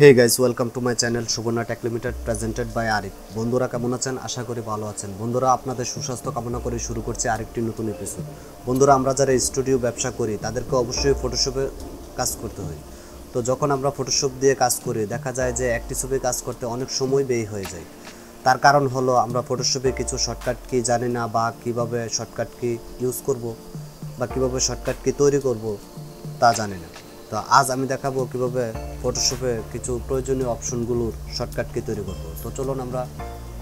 Hey guys, welcome to my channel Subarna tech limited presented by Arif. বন্ধুরা কেমন আছেন? আশা করি ভালো আছেন। বন্ধুরা আপনাদের সুস্বাস্থ্য কামনা করে শুরু করছি আরেকটি নতুন এপিসোড। বন্ধুরা আমরা যারা স্টুডিও ব্যবসা করি তাদেরকে অবশ্যই ফটোশপে কাজ করতে হয়। তো যখন আমরা ফটোশপ দিয়ে কাজ করি দেখা যায় যে একটি ছবি কাজ করতে অনেক সময় ব্যয় হয়ে যায়। তার কারণ হলো আমরা ফটোশপে কিছু শর্টকাট কি জানি না, বা কিভাবে শর্টকাট কি ইউজ করব, বা কিভাবে শর্টকাট কি তৈরি করব তা জানি না। তো আজ আমি দেখাবো কিভাবে ফটোশপে কিছু প্রয়োজনীয় অপশনগুলোর শর্টকাট কি তৈরি করব। তো চলুন আমরা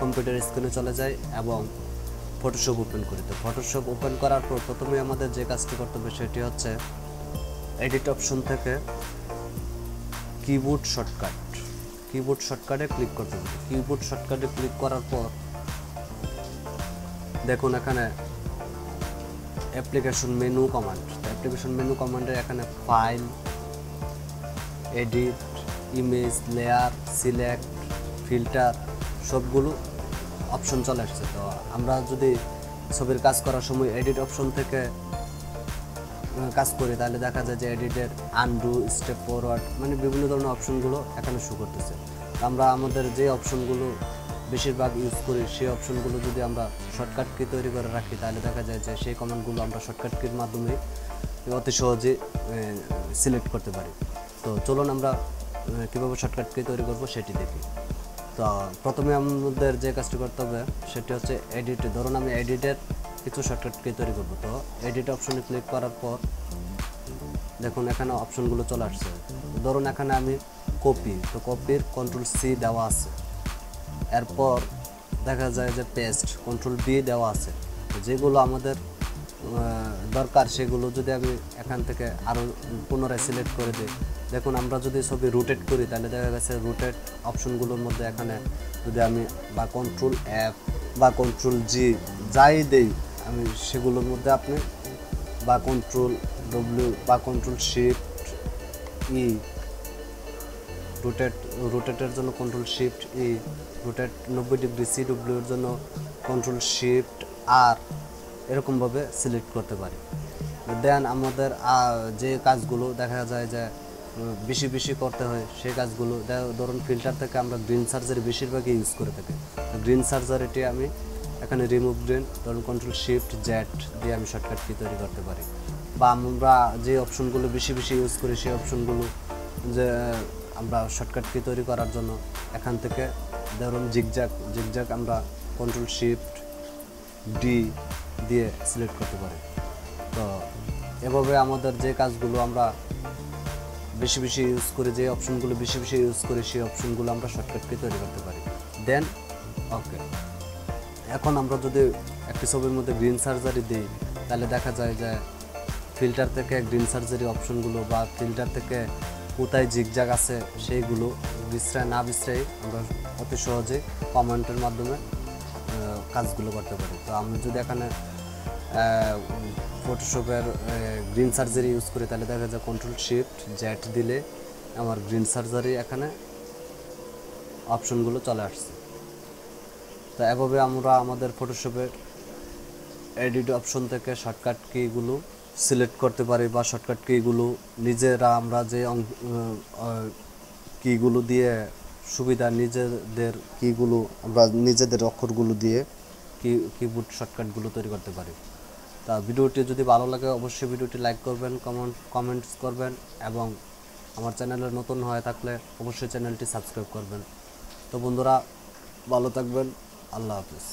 কম্পিউটার স্ক্রিনে চলে যাই এবং ফটোশপ ওপেন করি। তো ফটোশপ ওপেন করার পর প্রথমে আমাদের যে কাজটি করতে হবে সেটি হচ্ছে এডিট অপশন থেকে কিবোর্ড শর্টকাটে ক্লিক করতে হবে। কিবোর্ড শর্টকাটে ক্লিক করার পর দেখুন এখানে অ্যাপ্লিকেশন মেনু কমান্ডের এখানে file, edit, image, layer, select, filter সবগুলো অপশন চলে আসছে। তো আমরা যদি ছবির কাজ করার সময় এডিট অপশন থেকে কাজ করি তাহলে দেখা যায় যে এডিটের আনডু, স্টেপ ফরওয়ার্ড মানে বিভিন্ন ধরনের অপশনগুলো এখানে শো করতেছে। আমরা আমাদের যে অপশনগুলো বেশিরভাগ ইউজ করি সেই অপশনগুলো যদি আমরা শর্টকাট কি তৈরি করে রাখি তাহলে দেখা যায় যে সেই কমান্ডগুলো আমরা শর্টকাট কির মাধ্যমে অতি সহজে সিলেক্ট করতে পারি। তো চলুন আমরা কীভাবে শর্টকাট কি তৈরি করব সেটি দেখি। তো প্রথমে আমাদের যে কাজটি করতে হবে সেটি হচ্ছে এডিট। ধরুন আমি এডিটের কিছু শর্টকাট কি তৈরি করব। তো এডিট অপশনে ক্লিক করার পর দেখুন এখানে অপশনগুলো চলে আসছে। ধরুন এখানে আমি কপির কন্ট্রোল সি দেওয়া আছে, এরপর দেখা যায় যে পেস্ট কন্ট্রোল বি দেওয়া আছে। যেগুলো আমাদের দরকার সেগুলো যদি আমি এখান থেকে আরও পুনরায় সিলেক্ট করে দিই, দেখুন আমরা যদি ছবি রোটেট করি তাহলে দেখা গেছে রোটেট অপশনগুলোর মধ্যে এখানে যদি আমি বা কন্ট্রোল এফ বা কন্ট্রোল জি যাই দেই আমি সেগুলোর মধ্যে আপনি বা কন্ট্রোল ডব্লিউ বা কন্ট্রোল শিফট ই, রোটেটের জন্য কন্ট্রোল শিফট ই, রোটেট 90 ডিগ্রি সি ডব্লিউর জন্য কন্ট্রোল শিফট আর এরকমভাবে সিলেক্ট করতে পারি। দেন আমাদের যে কাজগুলো দেখা যায় যে বেশি করতে হয় সেই কাজগুলো ধরুন ফিল্টার থেকে আমরা গ্রিন সার্জারি বেশিরভাগই ইউজ করে থাকি। গ্রিন সার্জারিটি আমি এখানে রিমুভ গ্রিন ধরুন কন্ট্রোল শিফট জেড দিয়ে আমি শর্টকাট কি তৈরি করতে পারি। বা আমরা যে অপশনগুলো বেশি ইউজ করি সেই অপশনগুলো যে আমরা শর্টকাট কি তৈরি করার জন্য এখান থেকে ধরুন জিগজ্যাগ আমরা কন্ট্রোল শিফট ডি দিয়ে সিলেক্ট করতে পারি। তো এভাবে আমাদের যে কাজগুলো আমরা বেশি ইউজ করি, যে অপশনগুলো বেশি ইউজ করি সেই অপশনগুলো আমরা শর্টকাট কি তৈরি করতে পারি। দেন ওকে, এখন আমরা যদি একটি ছবির মধ্যে গ্রিন সার্জারি দিই তাহলে দেখা যায় যে ফিল্টার থেকে গ্রিন সার্জারি অপশনগুলো বা ফিল্টার থেকে কোথায় জিগজ্যাগ আছে সেইগুলো না বিশ্রাই আমরা অতি সহজে কমেন্টের মাধ্যমে কাজগুলো করতে পারি। তো আমি যদি এখানে ফটোশপের গ্রিন সার্জারি ইউজ করি তাহলে দেখা যায় কন্ট্রোল শিফট জেড দিলে আমার গ্রিন সার্জারি এখানে অপশনগুলো চলে আসছে। তো এভাবে আমরা আমাদের ফটোশপের এডিট অপশন থেকে শর্টকাট কিগুলো সিলেক্ট করতে পারি, বা শর্টকাট কিগুলো নিজেরা আমরা যে কিগুলো দিয়ে সুবিধা নিজেদের কিগুলো আমরা নিজেদের অক্ষরগুলো দিয়ে কিবোর্ড শর্টকাটগুলো তৈরি করতে পারি। তা ভিডিওটি যদি ভালো লাগে অবশ্যই ভিডিওটি লাইক করবেন, কমেন্টস করবেন এবং আমার চ্যানেলে নতুন হয়ে থাকলে অবশ্যই চ্যানেলটি সাবস্ক্রাইব করবেন। তো বন্ধুরা ভালো থাকবেন, আল্লাহ হাফিজ।